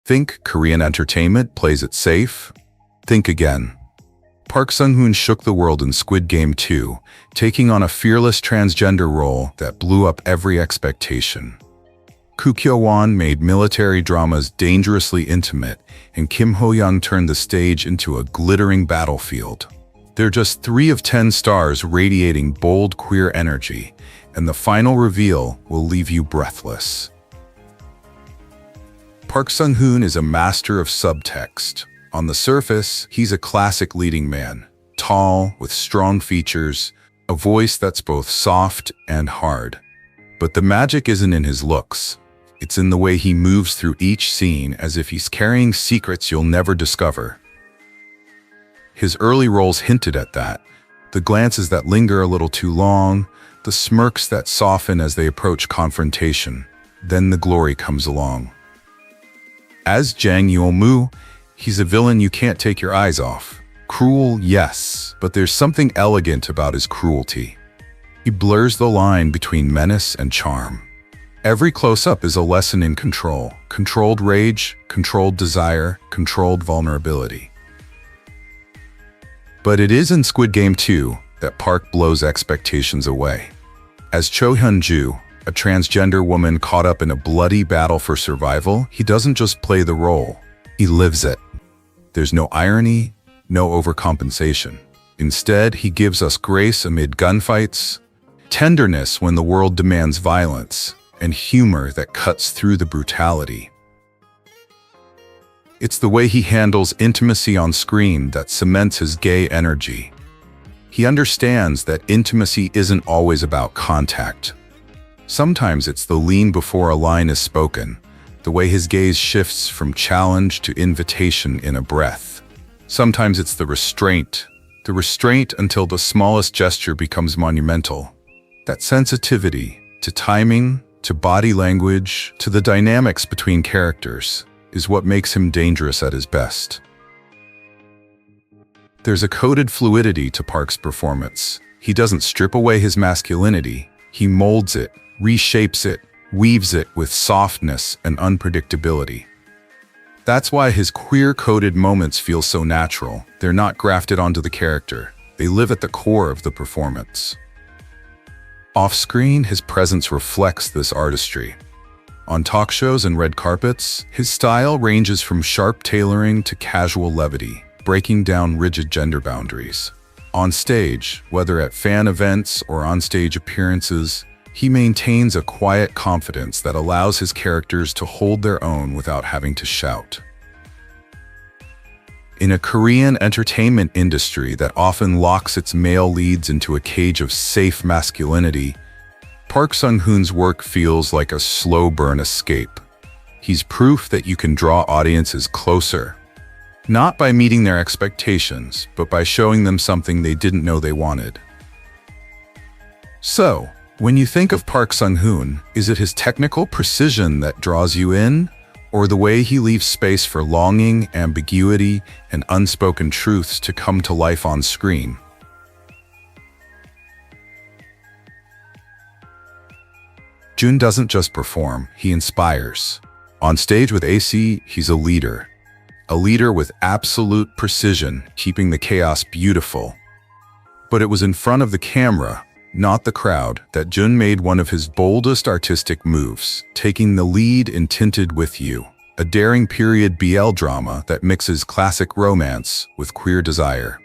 Think Korean entertainment plays it safe? Think again. Park Sung-hoon shook the world in Squid Game 2, taking on a fearless transgender role that blew up every expectation. Koo Kyo-hwan made military dramas dangerously intimate, and Kim Ho-young turned the stage into a glittering battlefield. They're just 3 of 10 stars radiating bold queer energy, and the final reveal will leave you breathless. Park Sung-hoon is a master of subtext. On the surface, he's a classic leading man, tall, with strong features, a voice that's both soft and hard. But the magic isn't in his looks. It's in the way he moves through each scene as if he's carrying secrets you'll never discover. His early roles hinted at that. The glances that linger a little too long, the smirks that soften as they approach confrontation. Then the glory comes along. As Jang Yeol-moo, he's a villain you can't take your eyes off. Cruel, yes, but there's something elegant about his cruelty. He blurs the line between menace and charm. Every close-up is a lesson in control. Controlled rage, controlled desire, controlled vulnerability. But it is in Squid Game 2 that Park blows expectations away. As Cho Hyun-ju, a transgender woman caught up in a bloody battle for survival, he doesn't just play the role, he lives it. There's no irony, no overcompensation. Instead, he gives us grace amid gunfights, tenderness when the world demands violence, and humor that cuts through the brutality. It's the way he handles intimacy on screen that cements his gay energy. He understands that intimacy isn't always about contact. Sometimes it's the lean before a line is spoken, the way his gaze shifts from challenge to invitation in a breath. Sometimes it's the restraint until the smallest gesture becomes monumental. That sensitivity to timing, to body language, to the dynamics between characters is what makes him dangerous at his best. There's a coded fluidity to Park's performance. He doesn't strip away his masculinity, he molds it, reshapes it, weaves it with softness and unpredictability. That's why his queer-coded moments feel so natural. They're not grafted onto the character. They live at the core of the performance. Off-screen, his presence reflects this artistry. On talk shows and red carpets, his style ranges from sharp tailoring to casual levity, breaking down rigid gender boundaries. On stage, whether at fan events or on-stage appearances, he maintains a quiet confidence that allows his characters to hold their own without having to shout. In a Korean entertainment industry that often locks its male leads into a cage of safe masculinity, Park Sung-hoon's work feels like a slow burn escape. He's proof that you can draw audiences closer, not by meeting their expectations, but by showing them something they didn't know they wanted. So, when you think of Park Sung-hoon, is it his technical precision that draws you in, or the way he leaves space for longing, ambiguity, and unspoken truths to come to life on screen? Jun doesn't just perform, he inspires. On stage with A.C.E, he's a leader with absolute precision, keeping the chaos beautiful. But it was in front of the camera, not the crowd, that Jun made one of his boldest artistic moves, taking the lead in Tinted With You, a daring period BL drama that mixes classic romance with queer desire.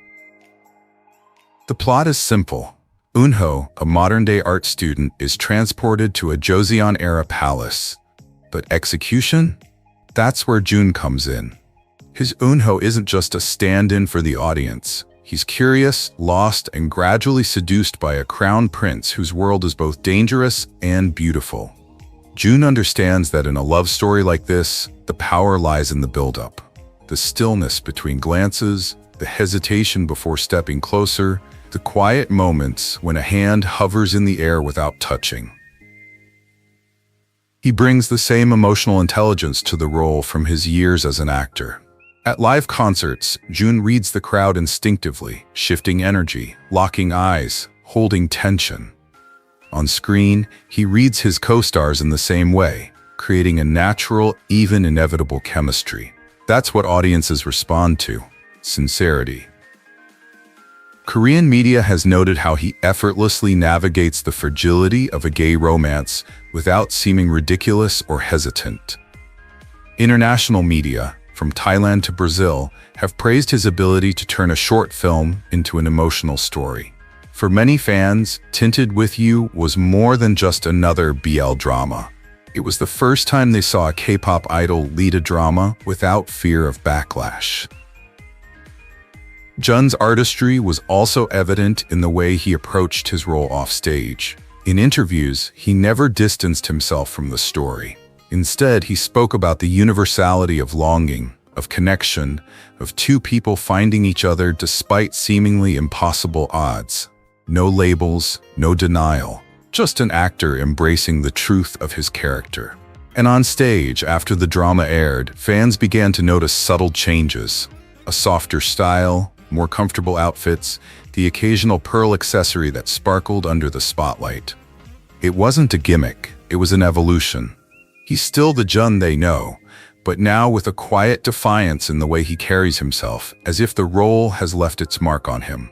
The plot is simple. Eun-ho, a modern-day art student, is transported to a Joseon-era palace. But execution? That's where Jun comes in. His Eun-ho isn't just a stand-in for the audience. He's curious, lost, and gradually seduced by a crown prince whose world is both dangerous and beautiful. Jun understands that in a love story like this, the power lies in the build-up. The stillness between glances, the hesitation before stepping closer, the quiet moments when a hand hovers in the air without touching. He brings the same emotional intelligence to the role from his years as an actor. At live concerts, Jun reads the crowd instinctively, shifting energy, locking eyes, holding tension. On screen, he reads his co-stars in the same way, creating a natural, even inevitable chemistry. That's what audiences respond to: sincerity. Korean media has noted how he effortlessly navigates the fragility of a gay romance without seeming ridiculous or hesitant. International media, from Thailand to Brazil, have praised his ability to turn a short film into an emotional story. For many fans, Tinted With You was more than just another BL drama. It was the first time they saw a K-pop idol lead a drama without fear of backlash. Jun's artistry was also evident in the way he approached his role offstage. In interviews, he never distanced himself from the story. Instead, he spoke about the universality of longing, of connection, of two people finding each other despite seemingly impossible odds. No labels, no denial, just an actor embracing the truth of his character. And on stage, after the drama aired, fans began to notice subtle changes: a softer style, more comfortable outfits, the occasional pearl accessory that sparkled under the spotlight. It wasn't a gimmick, it was an evolution. He's still the Jun they know, but now with a quiet defiance in the way he carries himself, as if the role has left its mark on him.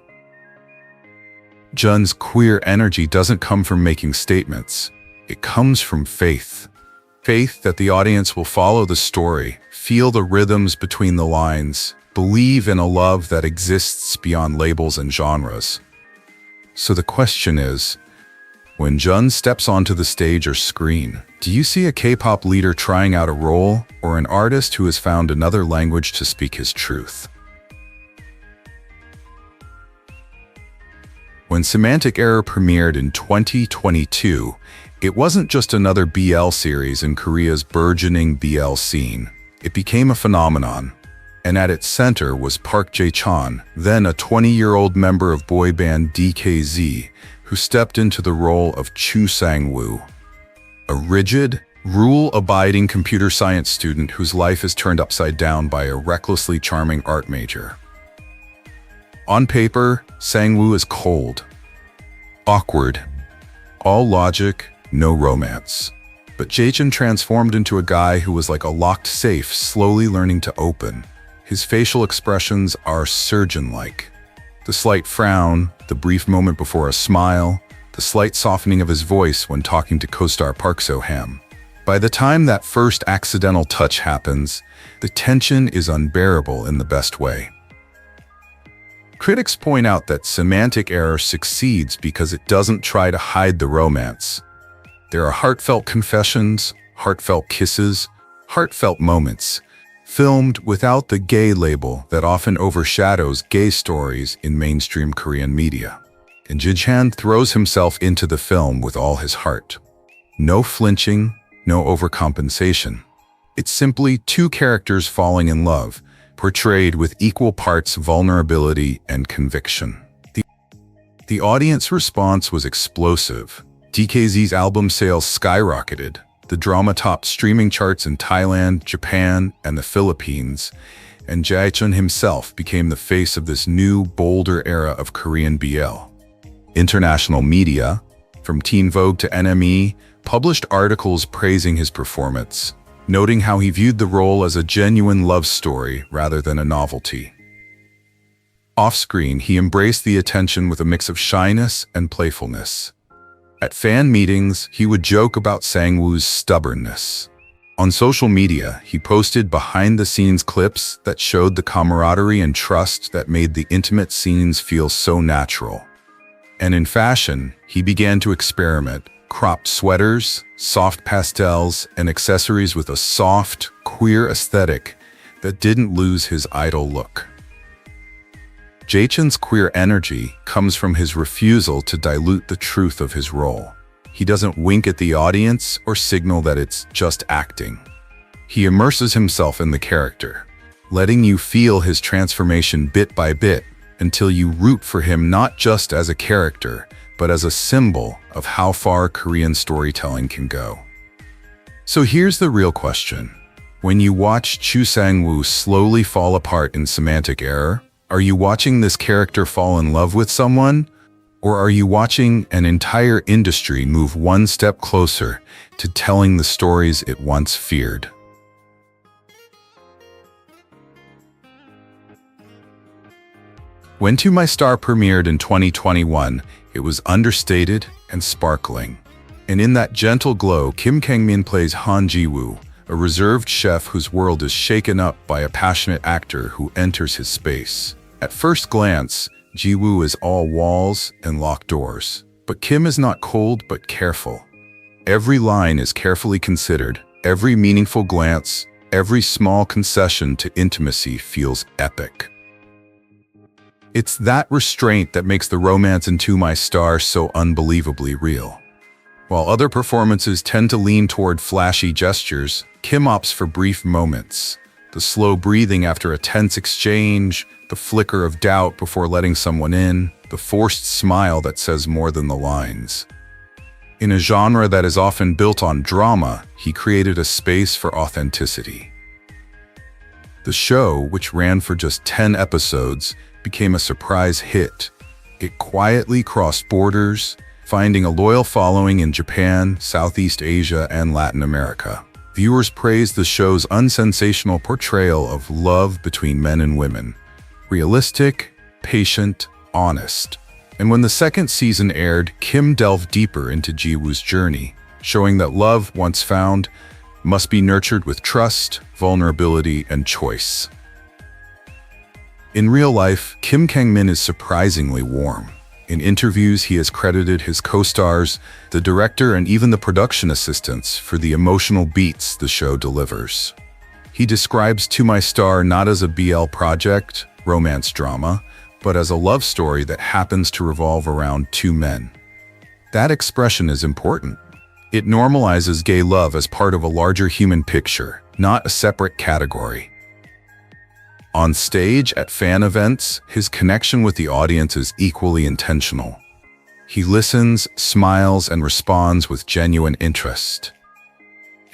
Jun's queer energy doesn't come from making statements. It comes from faith. Faith that the audience will follow the story, feel the rhythms between the lines, believe in a love that exists beyond labels and genres. So the question is, when Jun steps onto the stage or screen, do you see a K-pop leader trying out a role, or an artist who has found another language to speak his truth? When Semantic Error premiered in 2022, it wasn't just another BL series in Korea's burgeoning BL scene. It became a phenomenon. And at its center was Park Jaechan, then a 20-year-old member of boy band DKZ, who stepped into the role of Choo Sang-woo, a rigid, rule-abiding computer science student whose life is turned upside down by a recklessly charming art major. On paper, Sang-woo is cold, awkward, all logic, no romance. But Jaechan transformed into a guy who was like a locked safe slowly learning to open. His facial expressions are surgeon-like. The slight frown, the brief moment before a smile, the slight softening of his voice when talking to co-star Park So-ham. By the time that first accidental touch happens, the tension is unbearable in the best way. Critics point out that Semantic Error succeeds because it doesn't try to hide the romance. There are heartfelt confessions, heartfelt kisses, heartfelt moments, filmed without the gay label that often overshadows gay stories in mainstream Korean media. And Jaechan throws himself into the film with all his heart. No flinching, no overcompensation. It's simply two characters falling in love, portrayed with equal parts vulnerability and conviction. The audience response was explosive. DKZ's album sales skyrocketed. The drama topped streaming charts in Thailand, Japan, and the Philippines, and Jaechan himself became the face of this new, bolder era of Korean BL. International media, from Teen Vogue to NME, published articles praising his performance, noting how he viewed the role as a genuine love story rather than a novelty. Off-screen, he embraced the attention with a mix of shyness and playfulness. At fan meetings, he would joke about Sang-woo's stubbornness. On social media, he posted behind-the-scenes clips that showed the camaraderie and trust that made the intimate scenes feel so natural. And in fashion, he began to experiment: cropped sweaters, soft pastels, and accessories with a soft, queer aesthetic that didn't lose his idol look. Jaechan's queer energy comes from his refusal to dilute the truth of his role. He doesn't wink at the audience or signal that it's just acting. He immerses himself in the character, letting you feel his transformation bit by bit until you root for him not just as a character, but as a symbol of how far Korean storytelling can go. So here's the real question. When you watch Choo Sang-woo slowly fall apart in Semantic Error, are you watching this character fall in love with someone? Or are you watching an entire industry move one step closer to telling the stories it once feared? When To My Star premiered in 2021, it was understated and sparkling. And in that gentle glow, Kang-min plays Han Ji-woo, a reserved chef whose world is shaken up by a passionate actor who enters his space. At first glance, Ji-woo is all walls and locked doors. But Kim is not cold but careful. Every line is carefully considered, every meaningful glance, every small concession to intimacy feels epic. It's that restraint that makes the romance in To My Star so unbelievably real. While other performances tend to lean toward flashy gestures, Kim opts for brief moments. The slow breathing after a tense exchange, the flicker of doubt before letting someone in, the forced smile that says more than the lines. In a genre that is often built on drama, he created a space for authenticity. The show, which ran for just 10 episodes, became a surprise hit. It quietly crossed borders, finding a loyal following in Japan, Southeast Asia, and Latin America. Viewers praised the show's unsensational portrayal of love between men and women. Realistic, patient, honest. And when the second season aired, Kim delved deeper into Ji-woo's journey, showing that love, once found, must be nurtured with trust, vulnerability, and choice. In real life, Kang-min is surprisingly warm. In interviews, he has credited his co-stars, the director, and even the production assistants for the emotional beats the show delivers. He describes To My Star not as a BL project, romance drama, but as a love story that happens to revolve around two men. That expression is important. It normalizes gay love as part of a larger human picture, not a separate category. On stage, at fan events, his connection with the audience is equally intentional. He listens, smiles, and responds with genuine interest.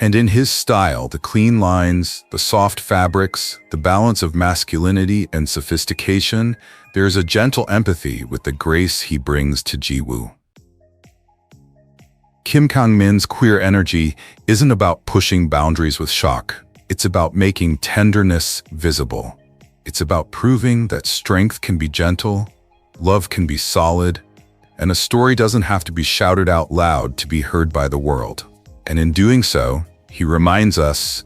And in his style, the clean lines, the soft fabrics, the balance of masculinity and sophistication, there is a gentle empathy with the grace he brings to Ji-woo. Kang-min's queer energy isn't about pushing boundaries with shock. It's about making tenderness visible. It's about proving that strength can be gentle, love can be solid, and a story doesn't have to be shouted out loud to be heard by the world. And in doing so, he reminds us,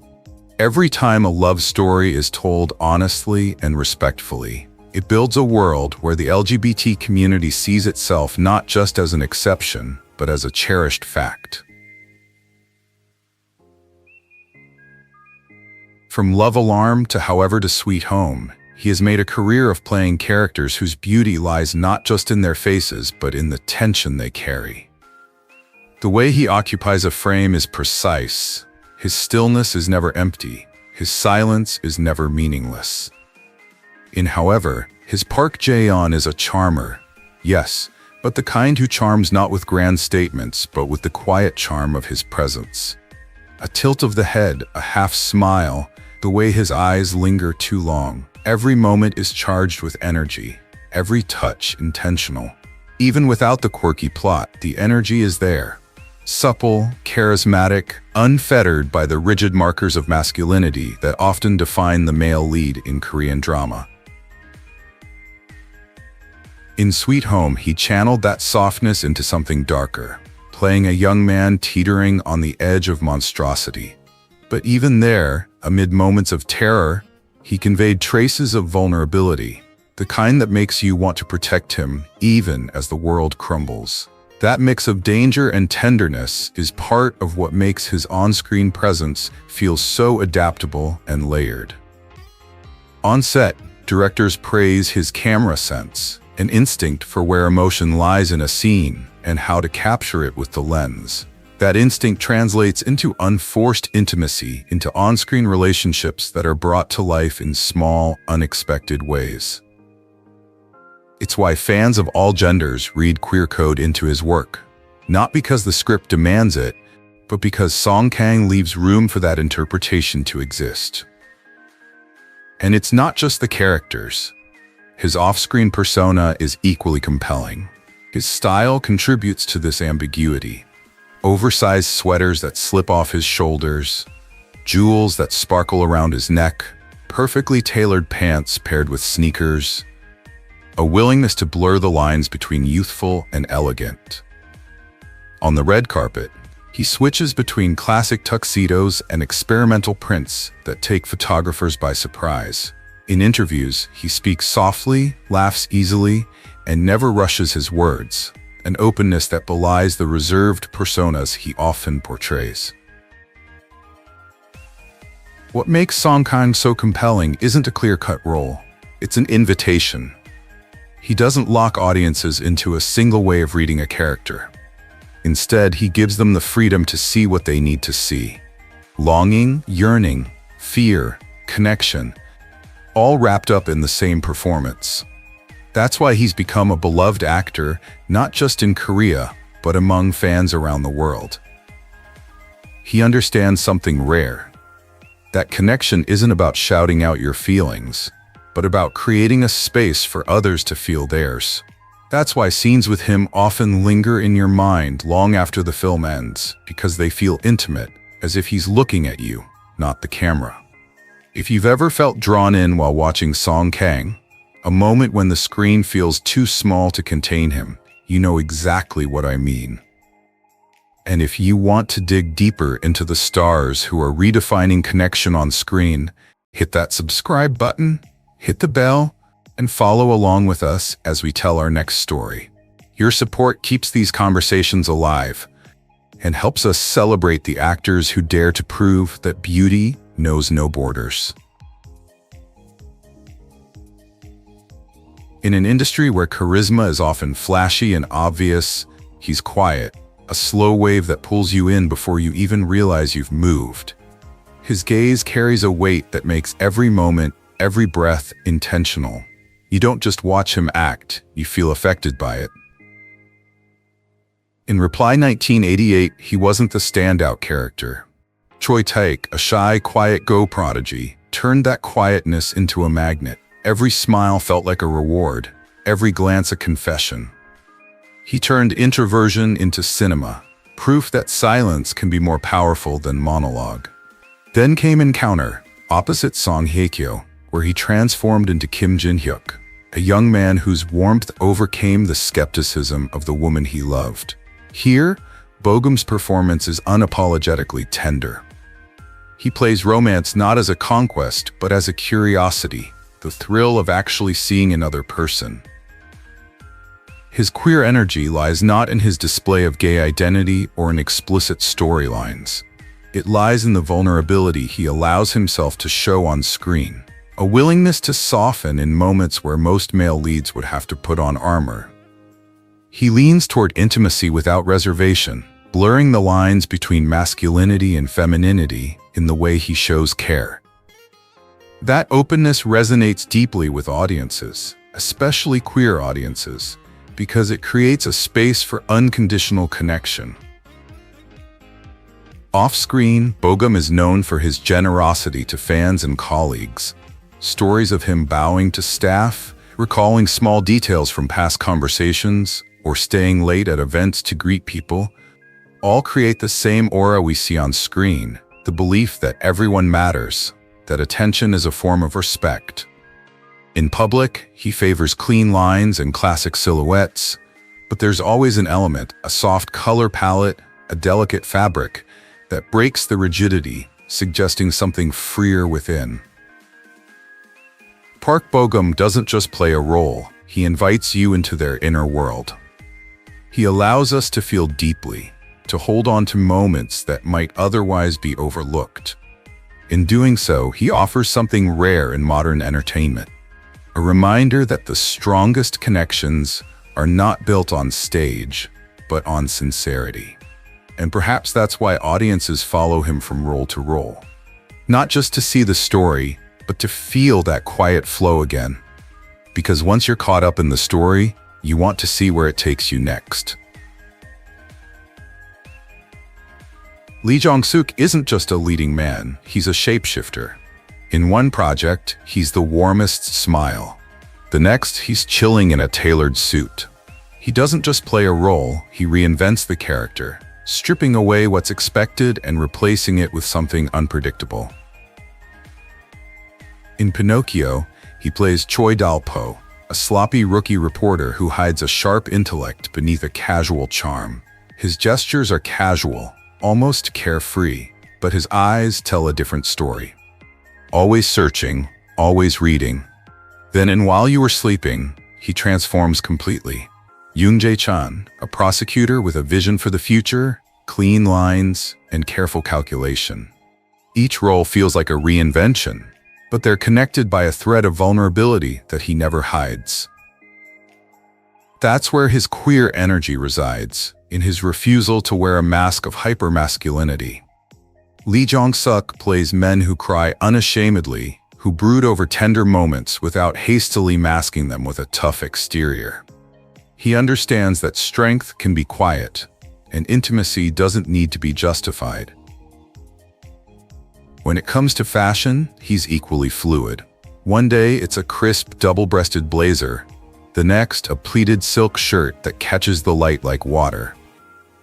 every time a love story is told honestly and respectfully, it builds a world where the LGBT community sees itself not just as an exception, but as a cherished fact. From Love Alarm to However to Sweet Home, he has made a career of playing characters whose beauty lies not just in their faces, but in the tension they carry. The way he occupies a frame is precise. His stillness is never empty. His silence is never meaningless. In However, his Park Jae-on is a charmer, yes, but the kind who charms not with grand statements, but with the quiet charm of his presence. A tilt of the head, a half smile, the way his eyes linger too long. Every moment is charged with energy, every touch intentional. Even without the quirky plot, the energy is there. Supple, charismatic, unfettered by the rigid markers of masculinity that often define the male lead in Korean drama. In Sweet Home, he channeled that softness into something darker, playing a young man teetering on the edge of monstrosity. But even there, amid moments of terror, he conveyed traces of vulnerability, the kind that makes you want to protect him even as the world crumbles. That mix of danger and tenderness is part of what makes his on-screen presence feel so adaptable and layered. On set, directors praise his camera sense, an instinct for where emotion lies in a scene and how to capture it with the lens. That instinct translates into unforced intimacy, into on-screen relationships that are brought to life in small, unexpected ways. It's why fans of all genders read queer code into his work, not because the script demands it, but because Song Kang leaves room for that interpretation to exist. And it's not just the characters. His off-screen persona is equally compelling. His style contributes to this ambiguity. Oversized sweaters that slip off his shoulders, jewels that sparkle around his neck, perfectly tailored pants paired with sneakers, a willingness to blur the lines between youthful and elegant. On the red carpet, he switches between classic tuxedos and experimental prints that take photographers by surprise. In interviews, he speaks softly, laughs easily, and never rushes his words, an openness that belies the reserved personas he often portrays. What makes Sung-hoon so compelling isn't a clear-cut role, it's an invitation. He doesn't lock audiences into a single way of reading a character. Instead, he gives them the freedom to see what they need to see. Longing, yearning, fear, connection, all wrapped up in the same performance. That's why he's become a beloved actor, not just in Korea, but among fans around the world. He understands something rare. That connection isn't about shouting out your feelings, but about creating a space for others to feel theirs. That's why scenes with him often linger in your mind long after the film ends, because they feel intimate, as if he's looking at you, not the camera. If you've ever felt drawn in while watching Sung-hoon, a moment when the screen feels too small to contain him, you know exactly what I mean. And if you want to dig deeper into the stars who are redefining connection on screen, hit that subscribe button, hit the bell, and follow along with us as we tell our next story. Your support keeps these conversations alive and helps us celebrate the actors who dare to prove that beauty knows no borders. In an industry where charisma is often flashy and obvious, he's quiet, a slow wave that pulls you in before you even realize you've moved. His gaze carries a weight that makes every moment, every breath intentional. You don't just watch him act, you feel affected by it. In Reply 1988, he wasn't the standout character. Choi Taek, a shy, quiet Go prodigy, turned that quietness into a magnet. Every smile felt like a reward, every glance a confession. He turned introversion into cinema, proof that silence can be more powerful than monologue. Then came Encounter, opposite Song Hye-kyo, where he transformed into Kim Jin-hyuk, a young man whose warmth overcame the skepticism of the woman he loved. Here, Bogum's performance is unapologetically tender. He plays romance not as a conquest, but as a curiosity, the thrill of actually seeing another person. His queer energy lies not in his display of gay identity or in explicit storylines. It lies in the vulnerability he allows himself to show on screen, a willingness to soften in moments where most male leads would have to put on armor. He leans toward intimacy without reservation, blurring the lines between masculinity and femininity in the way he shows care. That openness resonates deeply with audiences, especially queer audiences, because it creates a space for unconditional connection. Off-screen, Bogum is known for his generosity to fans and colleagues. Stories of him bowing to staff, recalling small details from past conversations, or staying late at events to greet people, all create the same aura we see on screen, the belief that everyone matters, that attention is a form of respect. In public, he favors clean lines and classic silhouettes, but there's always an element, a soft color palette, a delicate fabric, that breaks the rigidity, suggesting something freer within. Park Bogum doesn't just play a role, he invites you into their inner world. He allows us to feel deeply, to hold on to moments that might otherwise be overlooked. In doing so, he offers something rare in modern entertainment. A reminder that the strongest connections are not built on stage, but on sincerity. And perhaps that's why audiences follow him from role to role. Not just to see the story, but to feel that quiet flow again. Because once you're caught up in the story, you want to see where it takes you next. Lee Jong-suk isn't just a leading man, he's a shapeshifter. In one project, he's the warmest smile. The next, he's chilling in a tailored suit. He doesn't just play a role, he reinvents the character, stripping away what's expected and replacing it with something unpredictable. In Pinocchio, he plays Choi Dal-po, a sloppy rookie reporter who hides a sharp intellect beneath a casual charm. His gestures are casual, almost carefree, but his eyes tell a different story. Always searching, always reading. Then in While You Were Sleeping, he transforms completely. Jaechan, a prosecutor with a vision for the future, clean lines, and careful calculation. Each role feels like a reinvention, but they're connected by a thread of vulnerability that he never hides. That's where his queer energy resides, in his refusal to wear a mask of hypermasculinity. Lee Jong-suk plays men who cry unashamedly, who brood over tender moments without hastily masking them with a tough exterior. He understands that strength can be quiet, and intimacy doesn't need to be justified. When it comes to fashion, he's equally fluid. One day it's a crisp, double-breasted blazer, the next a pleated silk shirt that catches the light like water.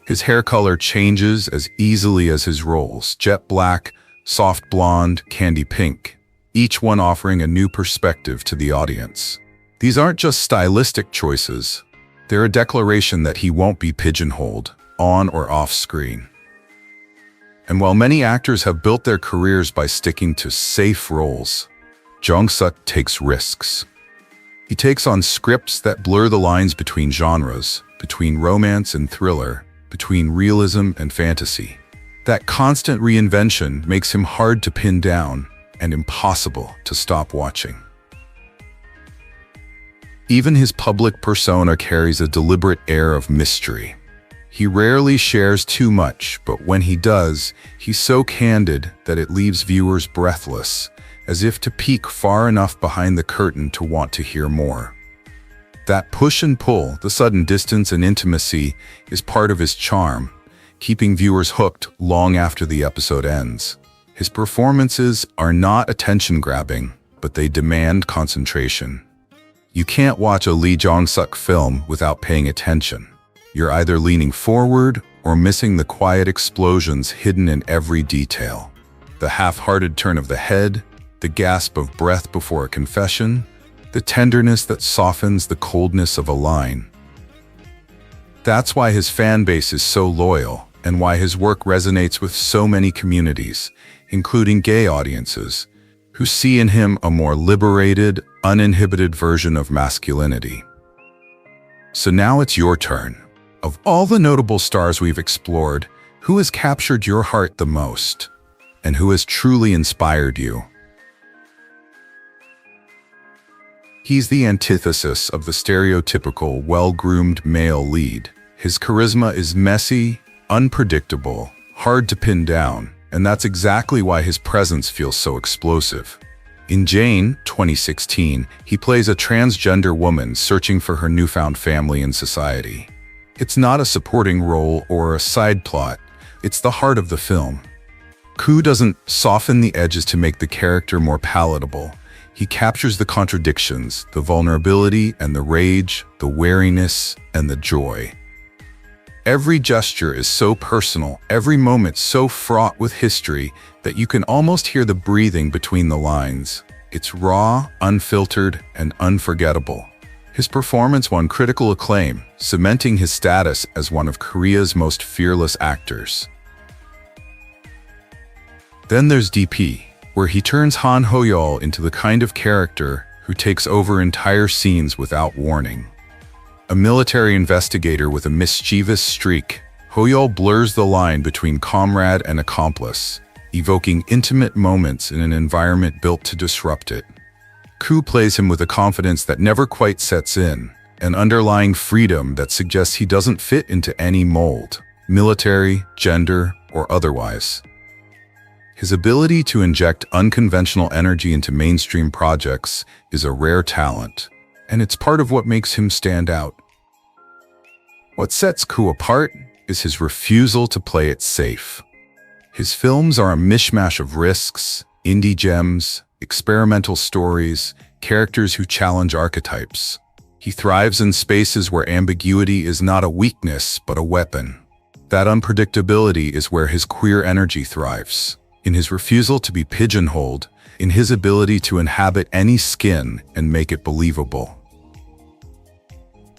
His hair color changes as easily as his roles: jet black, soft blonde, candy pink, each one offering a new perspective to the audience. These aren't just stylistic choices, they're a declaration that he won't be pigeonholed, on or off screen. And while many actors have built their careers by sticking to safe roles, Jong-suk takes risks. He takes on scripts that blur the lines between genres, between romance and thriller, between realism and fantasy. That constant reinvention makes him hard to pin down and impossible to stop watching. Even his public persona carries a deliberate air of mystery. He rarely shares too much, but when he does, he's so candid that it leaves viewers breathless, as if to peek far enough behind the curtain to want to hear more. That push and pull, the sudden distance and intimacy, is part of his charm, keeping viewers hooked long after the episode ends. His performances are not attention-grabbing, but they demand concentration. You can't watch a Lee Jong-suk film without paying attention. You're either leaning forward or missing the quiet explosions hidden in every detail. The half-hearted turn of the head, the gasp of breath before a confession, the tenderness that softens the coldness of a line. That's why his fan base is so loyal, and why his work resonates with so many communities, including gay audiences, who see in him a more liberated, uninhibited version of masculinity. So now it's your turn. Of all the notable stars we've explored, who has captured your heart the most? And who has truly inspired you? He's the antithesis of the stereotypical, well-groomed male lead. His charisma is messy, unpredictable, hard to pin down, and that's exactly why his presence feels so explosive. In Jane, 2016, he plays a transgender woman searching for her newfound family in society. It's not a supporting role or a side plot, it's the heart of the film. Koo doesn't soften the edges to make the character more palatable. He captures the contradictions, the vulnerability and the rage, the wariness and the joy. Every gesture is so personal, every moment so fraught with history that you can almost hear the breathing between the lines. It's raw, unfiltered, and unforgettable. His performance won critical acclaim, cementing his status as one of Korea's most fearless actors. Then there's DP, where he turns Han Ho-yeol into the kind of character who takes over entire scenes without warning. A military investigator with a mischievous streak, Ho-yeol blurs the line between comrade and accomplice, evoking intimate moments in an environment built to disrupt it. Koo plays him with a confidence that never quite sets in, an underlying freedom that suggests he doesn't fit into any mold, military, gender, or otherwise. His ability to inject unconventional energy into mainstream projects is a rare talent, and it's part of what makes him stand out. What sets Koo apart is his refusal to play it safe. His films are a mishmash of risks, indie gems, experimental stories, characters who challenge archetypes. He thrives in spaces where ambiguity is not a weakness but a weapon. That unpredictability is where his queer energy thrives, in his refusal to be pigeonholed, in his ability to inhabit any skin and make it believable.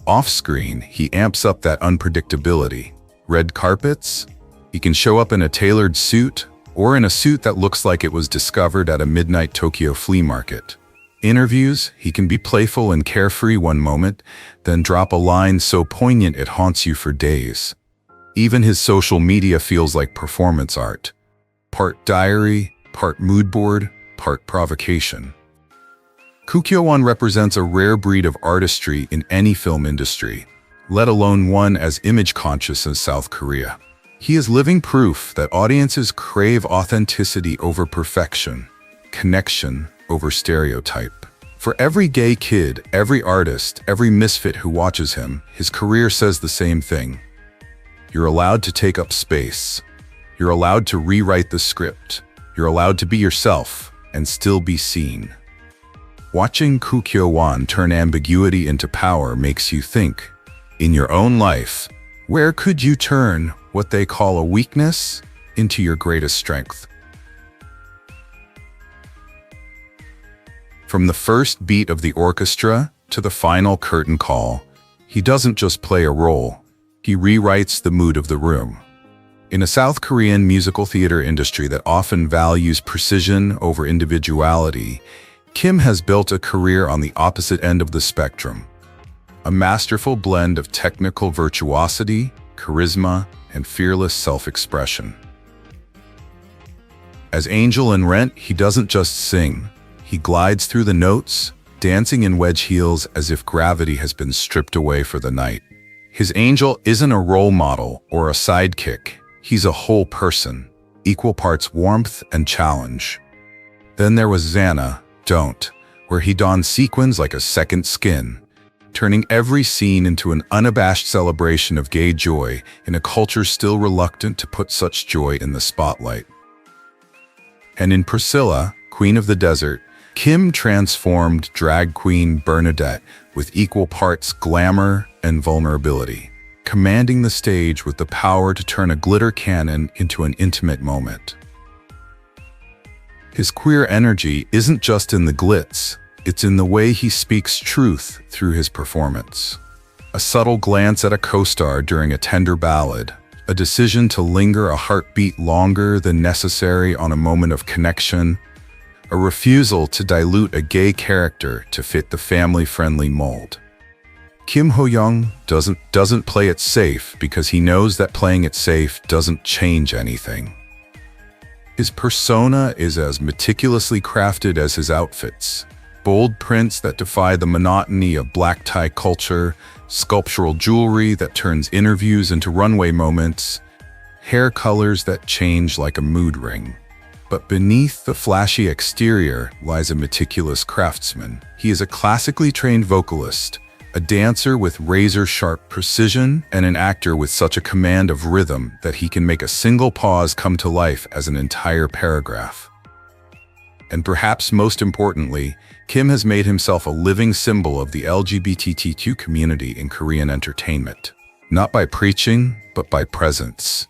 Off-screen, he amps up that unpredictability. Red carpets? He can show up in a tailored suit, or in a suit that looks like it was discovered at a midnight Tokyo flea market. Interviews, he can be playful and carefree one moment, then drop a line so poignant it haunts you for days. Even his social media feels like performance art. Part diary, part mood board, part provocation. Koo Kyo-hwan represents a rare breed of artistry in any film industry, let alone one as image-conscious as South Korea. He is living proof that audiences crave authenticity over perfection, connection over stereotype. For every gay kid, every artist, every misfit who watches him, his career says the same thing. You're allowed to take up space. You're allowed to rewrite the script. You're allowed to be yourself and still be seen. Watching Koo Kyo-hwan turn ambiguity into power makes you think, in your own life, where could you turn what they call a weakness into your greatest strength? From the first beat of the orchestra to the final curtain call, he doesn't just play a role, he rewrites the mood of the room. In a South Korean musical theater industry that often values precision over individuality, Kim has built a career on the opposite end of the spectrum. A masterful blend of technical virtuosity, charisma, and fearless self-expression. As Angel in Rent, he doesn't just sing. He glides through the notes, dancing in wedge heels as if gravity has been stripped away for the night. His Angel isn't a role model or a sidekick. He's a whole person, equal parts warmth and challenge. Then there was Xana, Don't, where he donned sequins like a second skin, turning every scene into an unabashed celebration of gay joy in a culture still reluctant to put such joy in the spotlight. And in Priscilla, Queen of the Desert, Kim transformed drag queen Bernadette with equal parts glamour and vulnerability, commanding the stage with the power to turn a glitter cannon into an intimate moment. His queer energy isn't just in the glitz, it's in the way he speaks truth through his performance. A subtle glance at a co-star during a tender ballad, a decision to linger a heartbeat longer than necessary on a moment of connection, a refusal to dilute a gay character to fit the family-friendly mold. Kim Ho-young doesn't play it safe because he knows that playing it safe doesn't change anything. His persona is as meticulously crafted as his outfits. Bold prints that defy the monotony of black tie culture, sculptural jewelry that turns interviews into runway moments, hair colors that change like a mood ring. But beneath the flashy exterior lies a meticulous craftsman. He is a classically trained vocalist, a dancer with razor-sharp precision, and an actor with such a command of rhythm that he can make a single pause come to life as an entire paragraph. And perhaps most importantly, Kim has made himself a living symbol of the LGBTQ community in Korean entertainment. Not by preaching, but by presence.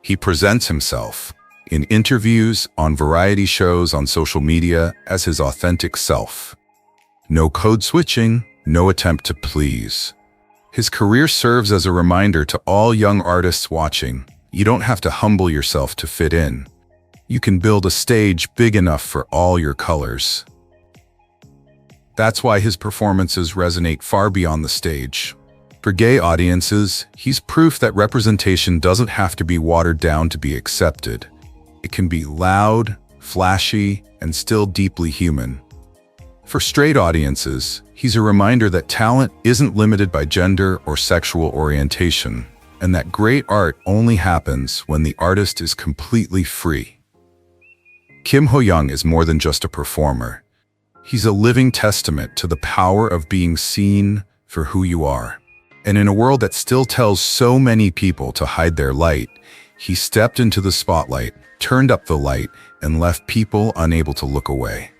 He presents himself, in interviews, on variety shows, on social media, as his authentic self. No code switching, no attempt to please. His career serves as a reminder to all young artists watching, you don't have to humble yourself to fit in. You can build a stage big enough for all your colors. That's why his performances resonate far beyond the stage. For gay audiences, he's proof that representation doesn't have to be watered down to be accepted. It can be loud, flashy, and still deeply human. For straight audiences, he's a reminder that talent isn't limited by gender or sexual orientation, and that great art only happens when the artist is completely free. Kim Ho-young is more than just a performer. He's a living testament to the power of being seen for who you are. And in a world that still tells so many people to hide their light, he stepped into the spotlight, turned up the light, and left people unable to look away.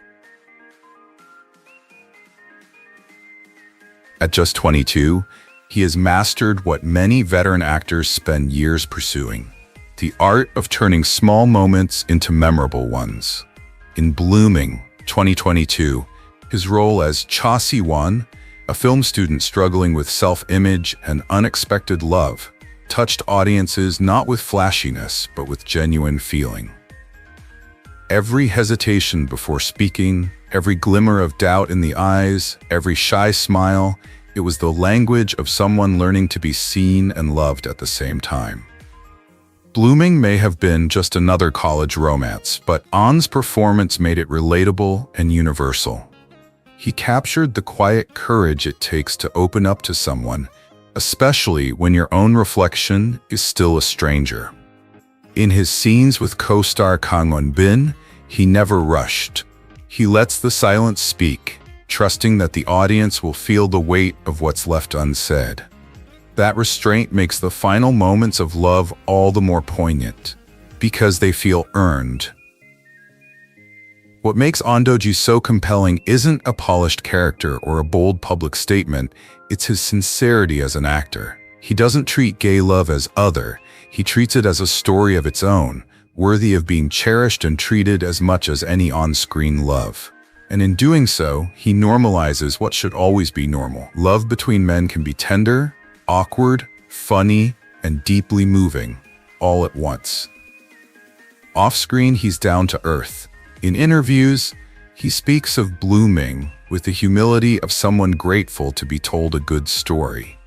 At just 22, he has mastered what many veteran actors spend years pursuing: the art of turning small moments into memorable ones. In Blooming, 2022, his role as Koo Kyo-hwan, a film student struggling with self-image and unexpected love, touched audiences not with flashiness, but with genuine feeling. Every hesitation before speaking, every glimmer of doubt in the eyes, every shy smile, it was the language of someone learning to be seen and loved at the same time. Blooming may have been just another college romance, but Ahn's performance made it relatable and universal. He captured the quiet courage it takes to open up to someone, especially when your own reflection is still a stranger. In his scenes with co-star Kang-min, he never rushed. He lets the silence speak, trusting that the audience will feel the weight of what's left unsaid. That restraint makes the final moments of love all the more poignant, because they feel earned. What makes Ahn Do-gyu so compelling isn't a polished character or a bold public statement, it's his sincerity as an actor. He doesn't treat gay love as other, he treats it as a story of its own, worthy of being cherished and treated as much as any on-screen love. And in doing so, he normalizes what should always be normal. Love between men can be tender, awkward, funny, and deeply moving, all at once. Off-screen, he's down to earth. In interviews, he speaks of Blooming with the humility of someone grateful to be told a good story.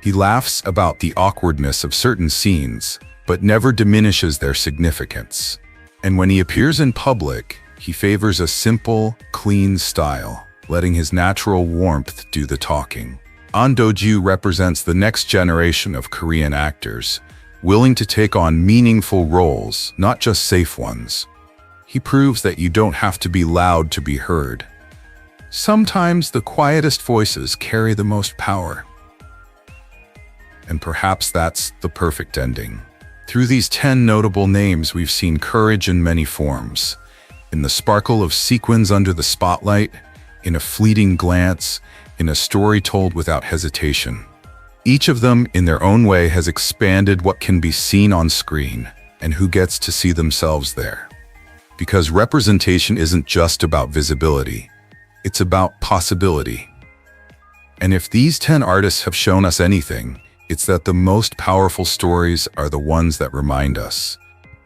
He laughs about the awkwardness of certain scenes, but never diminishes their significance. And when he appears in public, he favors a simple, clean style, letting his natural warmth do the talking. Ahn Do-gyu represents the next generation of Korean actors, willing to take on meaningful roles, not just safe ones. He proves that you don't have to be loud to be heard. Sometimes the quietest voices carry the most power. And perhaps that's the perfect ending. Through these 10 notable names, we've seen courage in many forms. In the sparkle of sequins under the spotlight, in a fleeting glance, in a story told without hesitation. Each of them, in their own way, has expanded what can be seen on screen and who gets to see themselves there. Because representation isn't just about visibility, it's about possibility. And if these 10 artists have shown us anything, it's that the most powerful stories are the ones that remind us.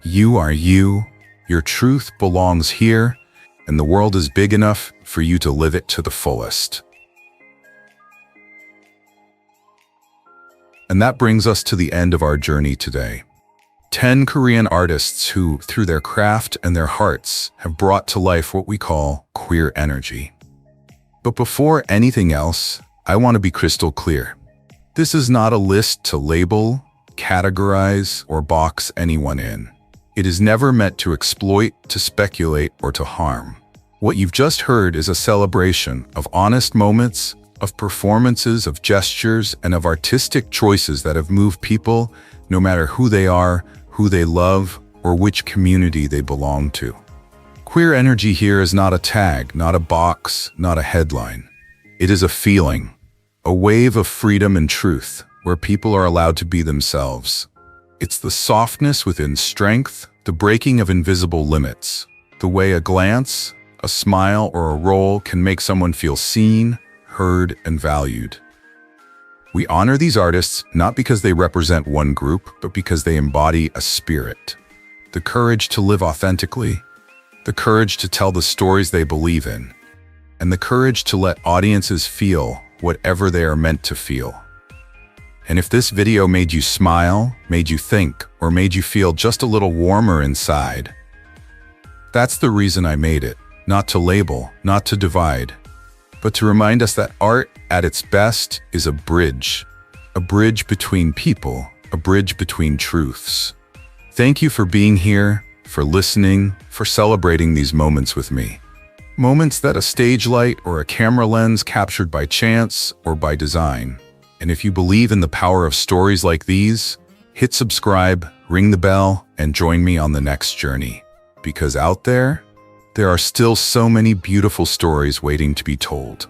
You are you, your truth belongs here, and the world is big enough for you to live it to the fullest. And that brings us to the end of our journey today. 10 Korean artists who, through their craft and their hearts, have brought to life what we call queer energy. But before anything else, I want to be crystal clear. This is not a list to label, categorize, or box anyone in. It is never meant to exploit, to speculate, or to harm. What you've just heard is a celebration of honest moments, of performances, of gestures, and of artistic choices that have moved people, no matter who they are, who they love, or which community they belong to. Queer energy here is not a tag, not a box, not a headline. It is a feeling, a wave of freedom and truth, where people are allowed to be themselves. It's the softness within strength, the breaking of invisible limits, the way a glance, a smile, or a role can make someone feel seen, heard, and valued. We honor these artists not because they represent one group, but because they embody a spirit. The courage to live authentically, the courage to tell the stories they believe in, and the courage to let audiences feel whatever they are meant to feel. And if this video made you smile, made you think, or made you feel just a little warmer inside, that's the reason I made it. Not to label, not to divide, but to remind us that art, at its best, is a bridge between people, a bridge between truths. Thank you for being here, for listening, for celebrating these moments with me. Moments that a stage light or a camera lens captured by chance or by design. And if you believe in the power of stories like these, hit subscribe, ring the bell, and join me on the next journey. Because out there are still so many beautiful stories waiting to be told.